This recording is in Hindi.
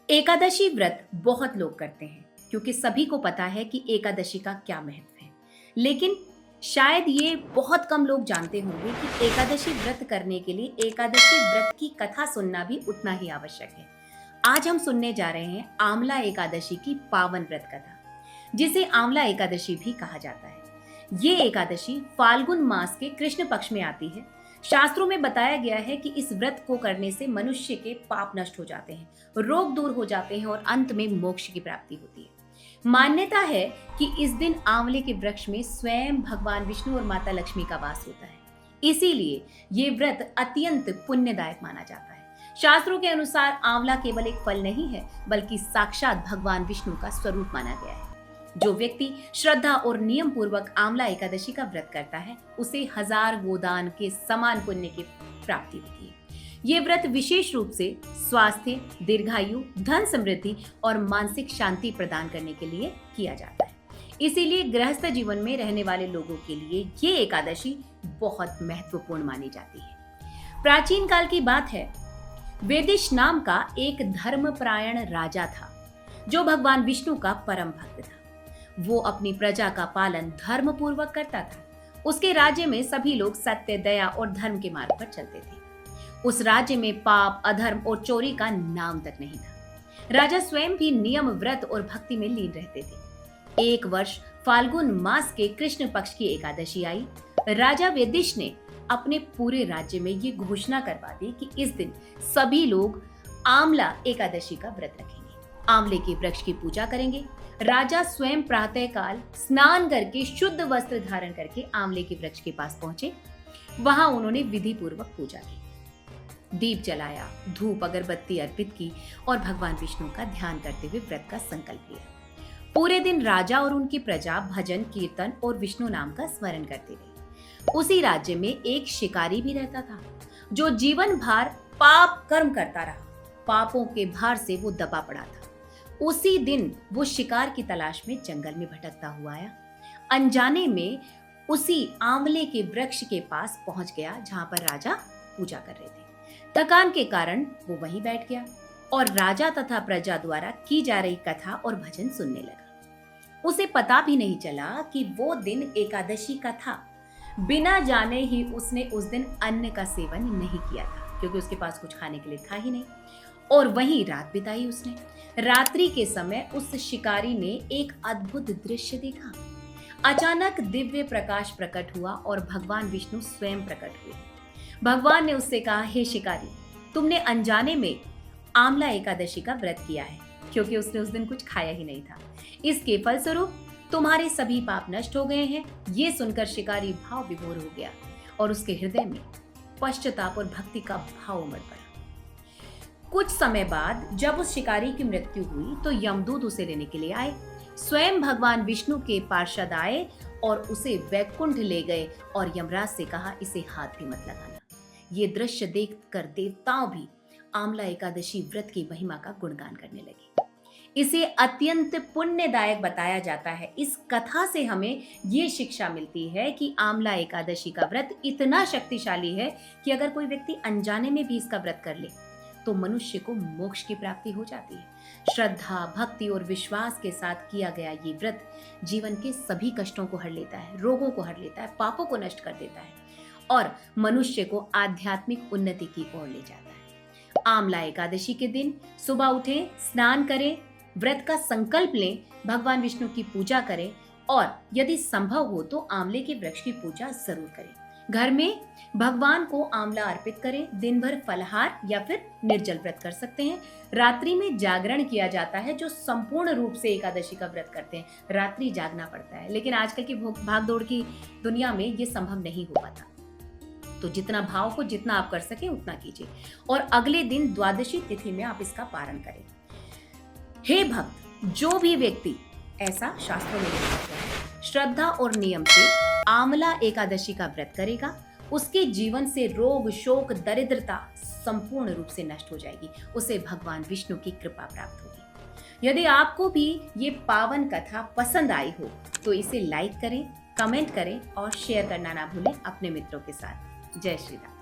एकादशी व्रत बहुत लोग करते हैं क्योंकि सभी को पता है कि एकादशी का क्या महत्व है। लेकिन शायद ये बहुत कम लोग जानते होंगे कि एकादशी व्रत करने के लिए एकादशी व्रत की कथा सुनना भी उतना ही आवश्यक है। आज हम सुनने जा रहे हैं आंवला एकादशी की पावन व्रत कथा, जिसे आंवला एकादशी भी कहा जाता है। ये एकादशी फाल्गुन मास के कृष्ण पक्ष में आती है। शास्त्रों में बताया गया है कि इस व्रत को करने से मनुष्य के पाप नष्ट हो जाते हैं, रोग दूर हो जाते हैं और अंत में मोक्ष की प्राप्ति होती है। मान्यता है कि इस दिन आंवले के वृक्ष में स्वयं भगवान विष्णु और माता लक्ष्मी का वास होता है। इसीलिए ये व्रत अत्यंत पुण्यदायक माना जाता है। शास्त्रों के अनुसार आंवला केवल एक फल नहीं है, बल्कि साक्षात भगवान विष्णु का स्वरूप माना गया है। जो व्यक्ति श्रद्धा और नियम पूर्वक आंवला एकादशी का व्रत करता है, उसे 1000 गोदान के समान पुण्य की प्राप्ति होती है। ये व्रत विशेष रूप से स्वास्थ्य, दीर्घायु, धन समृद्धि और मानसिक शांति प्रदान करने के लिए किया जाता है। इसीलिए गृहस्थ जीवन में रहने वाले लोगों के लिए ये एकादशी बहुत महत्वपूर्ण मानी जाती है। प्राचीन काल की बात है, वेदिश नाम का एक धर्मपरायण राजा था, जो भगवान विष्णु का परम भक्त था। वो अपनी प्रजा का पालन धर्म पूर्वक करता था। उसके राज्य में सभी लोग सत्य, दया और धर्म के मार्ग पर चलते थे। उस राज्य में पाप, अधर्म और चोरी का नाम तक नहीं था। राजा स्वयं भी नियम, व्रत और भक्ति में लीन रहते थे। एक वर्ष फाल्गुन मास के कृष्ण पक्ष की एकादशी आई। राजा वेदिश ने अपने पूरे राज्य में ये घोषणा करवा दी कि इस दिन सभी लोग आंवला एकादशी का व्रत रखेंगे, आंवले के वृक्ष की पूजा करेंगे। राजा स्वयं प्रातःकाल स्नान करके शुद्ध वस्त्र धारण करके आंवले के वृक्ष के पास पहुंचे। वहां उन्होंने विधि पूर्वक पूजा की, दीप जलाया, धूप अगरबत्ती अर्पित की और भगवान विष्णु का ध्यान करते हुए व्रत का संकल्प लिया। पूरे दिन राजा और उनकी प्रजा भजन, कीर्तन और विष्णु नाम का स्मरण करते रहे। उसी राज्य में एक शिकारी भी रहता था, जो जीवन भर पाप कर्म करता रहा। पापों के भार से वो दबा पड़ा था। उसी दिन वो शिकार की तलाश में जंगल में भटकता हुआ आया। अनजाने में उसी आंवले के वृक्ष के पास पहुंच गया, जहां पर राजा पूजा कर रहे थे। थकान के कारण वो वहीं बैठ गया और राजा तथा प्रजा द्वारा की जा रही कथा और भजन सुनने लगा। उसे पता भी नहीं चला कि वो दिन एकादशी का था। बिना जाने ही उसने उस दिन अन्न का सेवन नहीं किया था, क्योंकि उसके पास कुछ खाने के लिए था ही नहीं। और वहीं रात बिताई उसने। रात्रि के समय उस शिकारी ने एक अद्भुत दृश्य देखा। अचानक दिव्य प्रकाश प्रकट हुआ और भगवान विष्णु स्वयं प्रकट हुए। भगवान ने उससे कहा, हे शिकारी, तुमने अनजाने में आंवला एकादशी का व्रत किया है, क्योंकि उसने उस दिन कुछ खाया ही नहीं था। इसके फलस्वरूप तुम्हारे सभी पाप नष्ट हो गए हैं। ये सुनकर शिकारी भाव विभोर हो गया और उसके हृदय में पश्चाताप और भक्ति का भाव उमड़ पड़ा। कुछ समय बाद जब उस शिकारी की मृत्यु हुई तो यमदूत उसे लेने के लिए आए। स्वयं भगवान विष्णु के पार्षद आए और उसे वैकुंठ ले गए और यमराज से कहा, इसे हाथ भी मत लगाना। ये दृश्य देखकर देवताओं भी आंवला एकादशी व्रत की महिमा का गुणगान करने लगे। इसे अत्यंत पुण्यदायक बताया जाता है। इस कथा से हमें ये शिक्षा मिलती है कि आंवला एकादशी का व्रत इतना शक्तिशाली है कि अगर कोई व्यक्ति अनजाने में भी इसका व्रत कर ले तो मनुष्य को मोक्ष की प्राप्ति हो जाती है। श्रद्धा, भक्ति और विश्वास के साथ किया गया ये व्रत जीवन के सभी कष्टों को हर लेता है, रोगों को हर लेता है, पापों को नष्ट कर देता है और मनुष्य को आध्यात्मिक उन्नति की ओर ले जाता है। आंवला एकादशी के दिन सुबह उठें, स्नान करें, व्रत का संकल्प लें, भगवान विष्णु की पूजा करें और यदि संभव हो तो आंवले के वृक्ष की पूजा जरूर करें। घर में भगवान को आंवला अर्पित करें। दिन भर फलाहार या फिर निर्जल व्रत कर सकते हैं। रात्रि में जागरण किया जाता है। जो संपूर्ण रूप से एकादशी का व्रत करते हैं, रात्रि जागना पड़ता है, लेकिन आजकल की भाग दौड़ की दुनिया में ये संभव नहीं हो पाता। तो जितना भाव हो, जितना आप कर सके उतना कीजिए और अगले दिन द्वादशी तिथि में आप इसका पारण करें। हे भक्त, जो भी व्यक्ति ऐसा शास्त्रों में लिखा है, श्रद्धा और नियम से आंवला एकादशी का व्रत करेगा, उसके जीवन से रोग, शोक, दरिद्रता संपूर्ण रूप से नष्ट हो जाएगी। उसे भगवान विष्णु की कृपा प्राप्त होगी। यदि आपको भी ये पावन कथा पसंद आई हो तो इसे लाइक करें, कमेंट करें और शेयर करना ना भूलें अपने मित्रों के साथ। जय श्री राम।